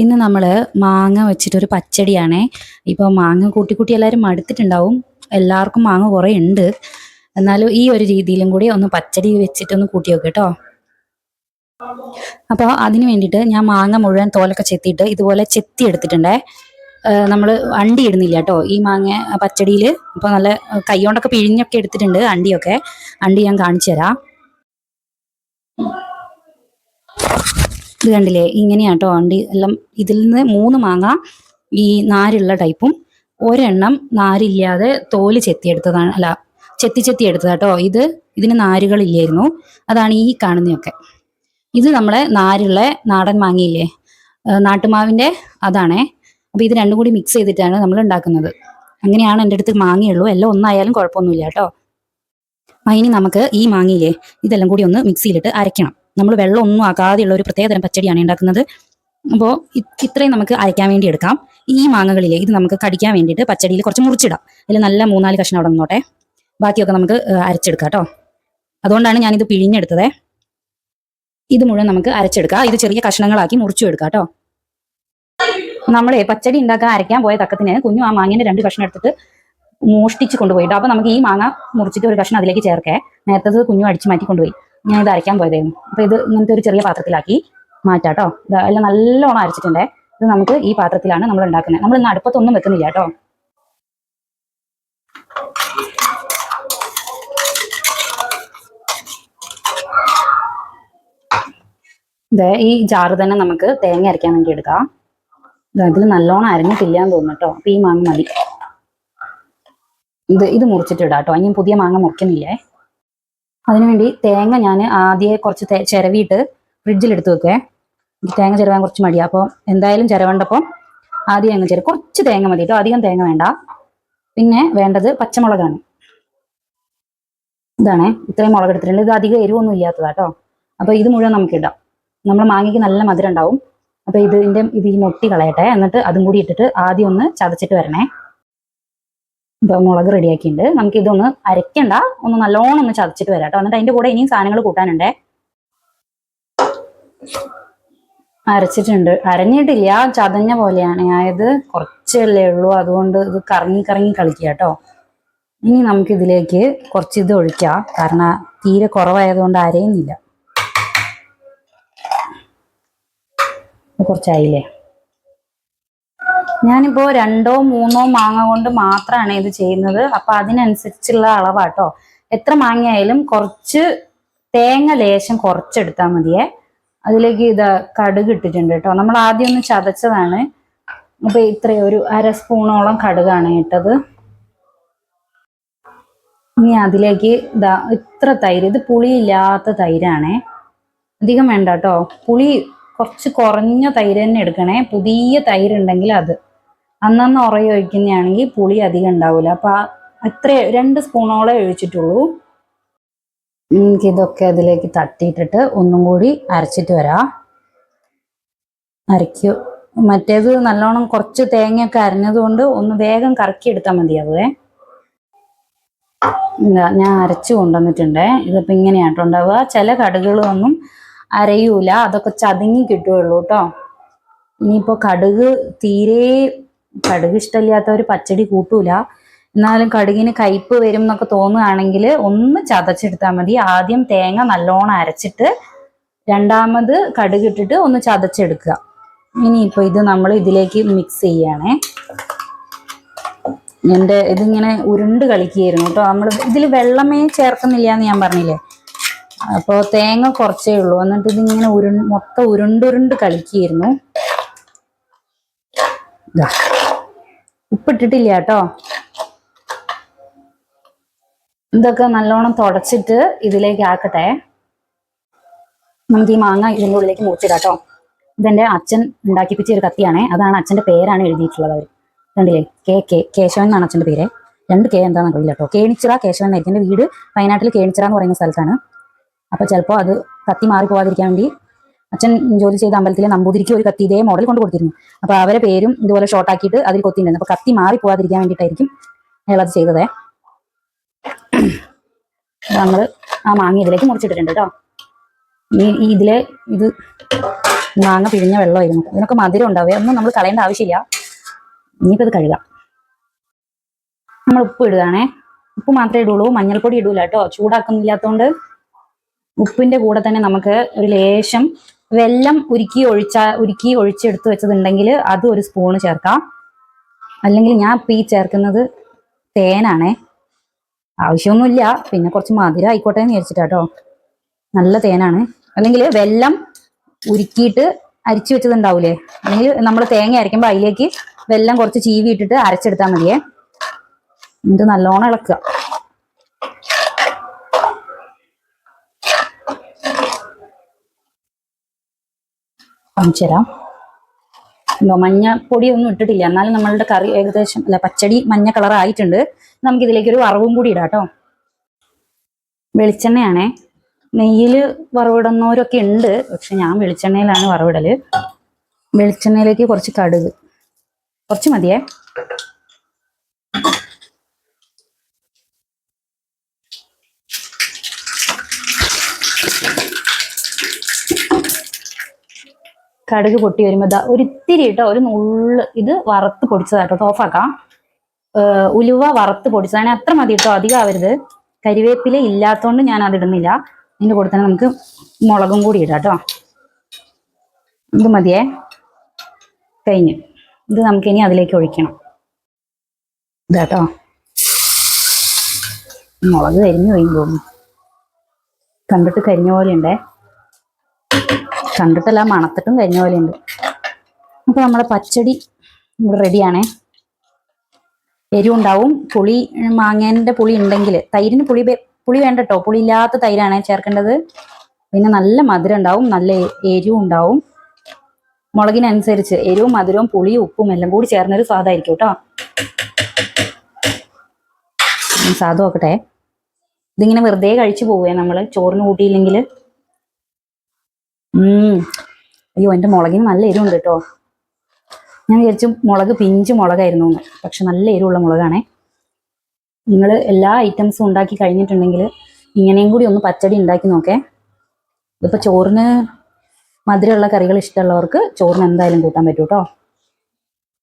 ഇന്ന് നമ്മൾ മാങ്ങ വെച്ചിട്ടൊരു പച്ചടിയാണേ. ഇപ്പോൾ മാങ്ങ കൂട്ടി കൂട്ടി എല്ലാവരും മടുത്തിട്ടുണ്ടാവും. എല്ലാവർക്കും മാങ്ങ കുറേ ഉണ്ട്. എന്നാലും ഈ ഒരു രീതിയിലും കൂടി ഒന്ന് പച്ചടി വെച്ചിട്ടൊന്ന് കൂട്ടി വെക്കുക കേട്ടോ. അപ്പോൾ അതിന് വേണ്ടിയിട്ട് ഞാൻ മാങ്ങ മുഴുവൻ തോലൊക്കെ ചെത്തിയിട്ട് ഇതുപോലെ ചെത്തി എടുത്തിട്ടുണ്ടേ. നമ്മൾ അണ്ടി ഇടുന്നില്ല കേട്ടോ ഈ മാങ്ങ പച്ചടിയിൽ. അപ്പോൾ നല്ല കൈകൊണ്ടൊക്കെ പിഴിഞ്ഞൊക്കെ എടുത്തിട്ടുണ്ട് അണ്ടിയൊക്കെ. അണ്ടി ഞാൻ കാണിച്ചു തരാം. ഇത് കണ്ടില്ലേ, ഇങ്ങനെയാട്ടോ അണ്ടി എല്ലാം. ഇതിൽ നിന്ന് 3 മാങ്ങ ഈ നാരുള്ള ടൈപ്പും ഒരെണ്ണം നാരില്ലാതെ തോല് ചെത്തിയെടുത്തതാണ്. അല്ല, ചെത്തി എടുത്തതാട്ടോ. ഇതിന് നാരുകളില്ലായിരുന്നു. അതാണ് ഈ കാണുന്നതൊക്കെ. ഇത് നമ്മളെ നാരുള്ള നാടൻ മാങ്ങയില്ലേ, നാട്ടുമാവിൻ്റെ അതാണേ. അപ്പോൾ ഇത് രണ്ടും കൂടി മിക്സ് ചെയ്തിട്ടാണ് നമ്മൾ ഉണ്ടാക്കുന്നത്. അങ്ങനെയാണ് എൻ്റെ അടുത്ത് മാങ്ങയുള്ളൂ. എല്ലാം ഒന്നായാലും കുഴപ്പമൊന്നുമില്ല കേട്ടോ. ഇനി നമുക്ക് ഈ മാങ്ങയില്ലേ ഇതെല്ലാം കൂടി ഒന്ന് മിക്സിയിലിട്ട് അരയ്ക്കണം. നമ്മൾ വെള്ളം ഒന്നും ആകാതെയുള്ള ഒരു പ്രത്യേകതരം പച്ചടിയാണ് ഉണ്ടാക്കുന്നത്. അപ്പോൾ ഇത്രയും നമുക്ക് അരയ്ക്കാൻ വേണ്ടി എടുക്കാം. ഈ മാങ്ങകളിലെ ഇത് നമുക്ക് കടിക്കാൻ വേണ്ടിയിട്ട് പച്ചടിയിൽ കുറച്ച് മുറിച്ചിടാം. അതിൽ നല്ല 3-4 കഷ്ണം അവിടെ നിന്നോട്ടെ. ബാക്കിയൊക്കെ നമുക്ക് അരച്ചെടുക്കാം കേട്ടോ. അതുകൊണ്ടാണ് ഞാനിത് പിഴിഞ്ഞെടുത്തത്. ഇത് മുഴുവൻ നമുക്ക് അരച്ചെടുക്കാം. ഇത് ചെറിയ കഷ്ണങ്ങളാക്കി മുറിച്ചു എടുക്കാം കേട്ടോ. നമ്മളെ പച്ചടി ഉണ്ടാക്കാൻ അരയ്ക്കാൻ പോയ തക്കത്തിന് കുഞ്ഞു ആ മാങ്ങേൻ്റെ 2 കഷ്ണം എടുത്തിട്ട് മോഷ്ടിച്ച് കൊണ്ടുപോയിട്ടോ. അപ്പോൾ നമുക്ക് ഈ മാങ്ങ മുറിച്ചിട്ട് ഒരു കഷ്ണം അതിലേക്ക് ചേർക്കേ. നേരത്തത് കുഞ്ഞു അടിച്ച് മാറ്റി കൊണ്ടുപോയി. ഞാൻ ഇത് അരയ്ക്കാൻ പോയതായിരുന്നു. അപ്പോൾ ഇത് ഇങ്ങനത്തെ ഒരു ചെറിയ പാത്രത്തിലാക്കി മാറ്റാട്ടോ. ഇതെല്ലാം നല്ലോണം അരച്ചിട്ടുണ്ടേ. ഇത് നമുക്ക് ഈ പാത്രത്തിലാണ് നമ്മൾ ഉണ്ടാക്കുന്നത്. നമ്മൾ ഇന്ന് അടുപ്പത്തൊന്നും വെക്കുന്നില്ല കേട്ടോ. ഈ ജാറ് തന്നെ നമുക്ക് തേങ്ങ അരയ്ക്കാൻ വേണ്ടി എടുക്കാം. ഇതിൽ നല്ലോണം അരഞ്ഞിട്ടില്ല എന്ന് തോന്നുന്നു കേട്ടോ. അപ്പോൾ ഈ മാങ്ങ മതി. ഇത് മുറിച്ചിട്ട് ഇടാം കേട്ടോ. ഇനിയും പുതിയ മാങ്ങ മുറിക്കുന്നില്ലേ. അതിനുവേണ്ടി തേങ്ങ ഞാൻ ആദ്യം കുറച്ച് ചിരവിയിട്ട് ഫ്രിഡ്ജിലെടുത്ത് വെക്കുവേ. തേങ്ങ ചിരവാൻ കുറച്ച് മടിയാണ്. അപ്പോൾ എന്തായാലും ചിരവേണ്ടപ്പോൾ ആദ്യം അങ്ങ് കുറച്ച് തേങ്ങ മതി കേട്ടോ. അധികം തേങ്ങ വേണ്ട. പിന്നെ വേണ്ടത് പച്ചമുളകാണ്. ഇതാണേ, ഇത്രയും മുളക് എടുത്തിട്ടുണ്ട്. ഇത് അധികം എരിവൊന്നും ഇല്ലാത്തതാട്ടോ. അപ്പോൾ ഇത് മുഴുവൻ നമുക്ക് ഇടാം. നമ്മൾ മാങ്ങയ്ക്ക് നല്ല മധുരം ഉണ്ടാവും. അപ്പോൾ ഇത് ഈ മൊട്ടി കളയട്ടെ. എന്നിട്ട് അതും കൂടി ഇട്ടിട്ട് ആദ്യം ഒന്ന് ചതച്ചിട്ട് വരണേ. ഇപ്പോൾ മുളക് റെഡിയാക്കിയിട്ടുണ്ട്. നമുക്ക് ഇതൊന്ന് അരയ്ക്കണ്ട, ഒന്ന് നല്ലോണം ഒന്ന് ചതച്ചിട്ട് വരാം കേട്ടോ. എന്നിട്ട് അതിൻ്റെ കൂടെ ഇനിയും സാധനങ്ങൾ കൂട്ടാനുണ്ടേ. അരച്ചിട്ടുണ്ട്. അരഞ്ഞിട്ടില്ല, ചതഞ്ഞ പോലെയാണ് ആയത്. കുറച്ചല്ലേ ഉള്ളൂ, അതുകൊണ്ട് ഇത് കറങ്ങി കളിക്കുക കേട്ടോ. ഇനി നമുക്കിതിലേക്ക് കുറച്ച് ഇത് ഒഴിക്കാം. കാരണം തീരെ കുറവായതുകൊണ്ട് അരയുന്നില്ല. കുറച്ചായില്ലേ. ഞാനിപ്പോൾ 2-3 മാങ്ങ കൊണ്ട് മാത്രമാണ് ഇത് ചെയ്യുന്നത്. അപ്പം അതിനനുസരിച്ചുള്ള അളവാട്ടോ. എത്ര മാങ്ങയായാലും കുറച്ച് തേങ്ങ ലേശം കുറച്ചെടുത്താൽ മതിയേ. അതിലേക്ക് കടുക് ഇട്ടിട്ടുണ്ട് കേട്ടോ. നമ്മൾ ആദ്യം ഒന്ന് ചതച്ചതാണ്. അപ്പോൾ ഇത്രയും ഒരു 1/2 സ്പൂണോളം കടുകാണ് ഇട്ടത്. ഇനി അതിലേക്ക് ഇത്ര തൈര്. ഇത് പുളിയില്ലാത്ത തൈരാണേ. അധികം വേണ്ട കേട്ടോ. പുളി കുറച്ച് കുറഞ്ഞ തൈര് തന്നെ എടുക്കണേ. പുതിയ തൈരുണ്ടെങ്കിൽ അത്. അന്നന്ന് ഉറയെ ഒഴിക്കുന്നതാണെങ്കിൽ പുളി അധികം ഉണ്ടാവില്ല. അപ്പം അത്ര 2 സ്പൂണോളം ഒഴിച്ചിട്ടുള്ളൂ. എനിക്കിതൊക്കെ അതിലേക്ക് തട്ടിയിട്ടിട്ട് ഒന്നും കൂടി അരച്ചിട്ട് വരാം. അരയ്ക്കൂ. മറ്റേത് നല്ലോണം കുറച്ച് തേങ്ങയൊക്കെ അരഞ്ഞതുകൊണ്ട് ഒന്ന് വേഗം കറക്കി എടുത്താൽ മതിയാവേ. ഞാൻ അരച്ചു കൊണ്ടുവന്നിട്ടുണ്ടേ. ഇതിപ്പോൾ ഇങ്ങനെയാട്ടോ ഉണ്ടാവുക. ചില കടുകുകളൊന്നും അരയൂല, അതൊക്കെ ചതുങ്ങി കിട്ടുകയുള്ളൂ കേട്ടോ. ഇനിയിപ്പോൾ കടുക് ഇഷ്ടമില്ലാത്തവർ പച്ചടി കൂട്ടൂല. എന്നാലും കടുകിന് കയ്പ്പ് വരും എന്നൊക്കെ തോന്നുകയാണെങ്കിൽ ഒന്ന് ചതച്ചെടുത്താൽ മതി. ആദ്യം തേങ്ങ നല്ലോണം അരച്ചിട്ട് രണ്ടാമത് കടുക് ഇട്ടിട്ട് ഒന്ന് ചതച്ചെടുക്കുക. ഇനിയിപ്പോൾ ഇത് നമ്മൾ ഇതിലേക്ക് മിക്സ് ചെയ്യുകയാണേ. ഇതിങ്ങനെ ഉരുണ്ട് കളിക്കുകയായിരുന്നു കേട്ടോ. നമ്മൾ ഇതിൽ വെള്ളമേ ചേർക്കുന്നില്ല എന്ന് ഞാൻ പറഞ്ഞില്ലേ. അപ്പോൾ തേങ്ങ കുറച്ചേ ഉള്ളൂ. എന്നിട്ട് ഇതിങ്ങനെ മൊത്തം ഉരുണ്ടുരുണ്ട് കളിക്കുകയായിരുന്നു. ഉപ്പിട്ടിട്ടില്ല കേട്ടോ. ഇതൊക്കെ നല്ലോണം തുടച്ചിട്ട് ഇതിലേക്ക് ആക്കട്ടെ. നമുക്ക് ഈ മാങ്ങ ഇതിൻ്റെ ഉള്ളിലേക്ക് മുറിച്ചിടാം കേട്ടോ. ഇതെൻ്റെ അച്ഛൻ ഉണ്ടാക്കിപ്പിച്ച ഒരു കത്തിയാണേ. അതാണ് അച്ഛൻ്റെ പേരാണ് എഴുതിയിട്ടുള്ളത്. അവർ കണ്ടില്ലേ, കേശവൻ എന്നാണ് അച്ഛൻ്റെ പേര്. 2 K എന്താണെന്ന് അറിയില്ല കേട്ടോ. കേണിച്ചിറ കേശവൻ എന്നായിരിക്കും. എൻ്റെ വീട് വയനാട്ടിൽ കേണിച്ചിറ എന്ന് പറയുന്ന സ്ഥലത്താണ്. അപ്പോൾ ചിലപ്പോൾ അത് കത്തി മാറിപ്പോവാതിരിക്കാൻ വേണ്ടി അച്ഛൻ ജോലി ചെയ്ത അമ്പലത്തിലെ നമ്പൂതിരിക്ക് ഒരു കത്തി ഇതേ മോഡൽ കൊണ്ട് കൊടുത്തിരുന്നു. അപ്പോൾ അവരെ പേരും ഇതുപോലെ ഷോർട്ടാക്കിയിട്ട് അതിൽ കൊത്തിണ്ടായിരുന്നു. അപ്പോൾ കത്തി മാറിപ്പോവാതിരിക്കാൻ വേണ്ടിയിട്ടായിരിക്കും അയാളത് ചെയ്തതേ. നമ്മൾ ആ മാങ്ങ ഇതിലേക്ക് മുറിച്ചിട്ടിട്ടുണ്ട് കേട്ടോ. ഇത് മാങ്ങ പിഴിഞ്ഞ വെള്ളമായിരുന്നു. ഇതിനൊക്കെ മധുരം ഉണ്ടാവേ, ഒന്നും നമ്മൾ കളയേണ്ട ആവശ്യമില്ല. ഇനിയിപ്പോൾ ഇത് കഴുകാം. നമ്മൾ ഉപ്പ് ഇടുകയാണേ. ഉപ്പ് മാത്രമേ ഇടുള്ളൂ, മഞ്ഞൾപ്പൊടി ഇടൂല കേട്ടോ, ചൂടാക്കുന്നില്ലാത്തതുകൊണ്ട്. ഉപ്പിന്റെ കൂടെ തന്നെ നമുക്ക് ഒരു ലേശം വെല്ലം ഉരുക്കി ഒഴിച്ചെടുത്ത് വെച്ചതുണ്ടെങ്കിൽ അത് ഒരു സ്പൂണ് ചേർക്കാം. അല്ലെങ്കിൽ ഞാൻ ഇപ്പം ഈ ചേർക്കുന്നത് തേനാണേ. ആവശ്യമൊന്നുമില്ല, പിന്നെ കുറച്ച് മധുരം ആയിക്കോട്ടെ എന്ന് വിചാരിച്ചിട്ടാട്ടോ. നല്ല തേനാണ്. അല്ലെങ്കിൽ വെല്ലം ഉരുക്കിയിട്ട് അരിച്ചു വെച്ചതുണ്ടാവൂലേ, അല്ലെങ്കിൽ നമ്മൾ തേങ്ങ അരയ്ക്കുമ്പോൾ അതിലേക്ക് വെല്ലം കുറച്ച് ചീവി ഇട്ടിട്ട് അരച്ചെടുത്താൽ മതിയേ. ഇത് നല്ലോണം ഇളക്കുക. കാണിച്ചു തരാം. മഞ്ഞപ്പൊടിയൊന്നും ഇട്ടിട്ടില്ല, എന്നാലും നമ്മളുടെ കറി ഏകദേശം പച്ചടി മഞ്ഞ കളർ ആയിട്ടുണ്ട്. നമുക്ക് ഇതിലേക്ക് ഒരു വറവും കൂടി ഇടാം കേട്ടോ. വെളിച്ചെണ്ണയാണേ. നെയ്യിൽ വറവിടുന്നവരൊക്കെ ഉണ്ട്, പക്ഷെ ഞാൻ വെളിച്ചെണ്ണയിലാണ് വറവിടല്. വെളിച്ചെണ്ണയിലേക്ക് കുറച്ച് കടുക്, കുറച്ച് മതിയേ. കടുക് പൊട്ടി വരുമ്പോൾ ഒരിത്തിരി കേട്ടോ, ഒരു നുള്ള് ഇത് വറുത്ത് പൊടിച്ചതാട്ടോ. ഓഫാക്കാം. ഉലുവ വറുത്ത് പൊടിച്ചതാണ്, അത്ര മതി കേട്ടോ, അധികം ആവരുത്. കരിവേപ്പില ഇല്ലാത്തതുകൊണ്ട് ഞാൻ അതിടുന്നില്ല. ഇതിൻ്റെ കൂടെ തന്നെ നമുക്ക് മുളകും കൂടി ഇടാം കേട്ടോ. ഇത് മതിയേ. കഴിഞ്ഞു. ഇത് നമുക്കിനി അതിലേക്ക് ഒഴിക്കണം. ഇതാട്ടോ, മുളക് കരിഞ്ഞു പോയി തോന്നുന്നു. കണ്ടിട്ട് കരിഞ്ഞ പോലെ ഉണ്ടേ, കണ്ടിട്ടല്ല മണത്തിട്ടും കരിഞ്ഞ പോലെ ഉണ്ട്. അപ്പോൾ നമ്മുടെ പച്ചടി റെഡിയാണേ. എരിവുണ്ടാവും. പുളി, മാങ്ങേൻ്റെ പുളി ഉണ്ടെങ്കിൽ, തൈരിന് പുളി വേണ്ട കേട്ടോ, പുളി ഇല്ലാത്ത തൈരാണ് ചേർക്കേണ്ടത്. പിന്നെ നല്ല മധുരം ഉണ്ടാവും, നല്ല എരിവും ഉണ്ടാവും. മുളകിനനുസരിച്ച് എരിവും മധുരവും പുളിയും ഉപ്പും എല്ലാം കൂടി ചേർന്നൊരു സ്വാദായിരിക്കും കേട്ടോ. സ്വാദ് നോക്കട്ടെ. ഇതിങ്ങനെ വെറുതെ കഴിച്ചു പോവേ നമ്മൾ, ചോറിന് കൂട്ടിയില്ലെങ്കിൽ. അയ്യോ, എൻ്റെ മുളകിന് നല്ല എരിവുണ്ട് കേട്ടോ. ഞാൻ വിചാരിച്ചു മുളക് പിഞ്ച് മുളകായിരുന്നു എന്ന്, പക്ഷെ നല്ല എരിവുള്ള മുളകാണേ. നിങ്ങൾ എല്ലാ ഐറ്റംസും ഉണ്ടാക്കി കഴിഞ്ഞിട്ടുണ്ടെങ്കിൽ ഇങ്ങനെയും കൂടി ഒന്ന് പച്ചടി ഉണ്ടാക്കി നോക്കേ. ഇതിപ്പോൾ ചോറിന് മധുരമുള്ള കറികൾ ഇഷ്ടമുള്ളവർക്ക് ചോറിന് എന്തായാലും കൂട്ടാൻ പറ്റും കേട്ടോ.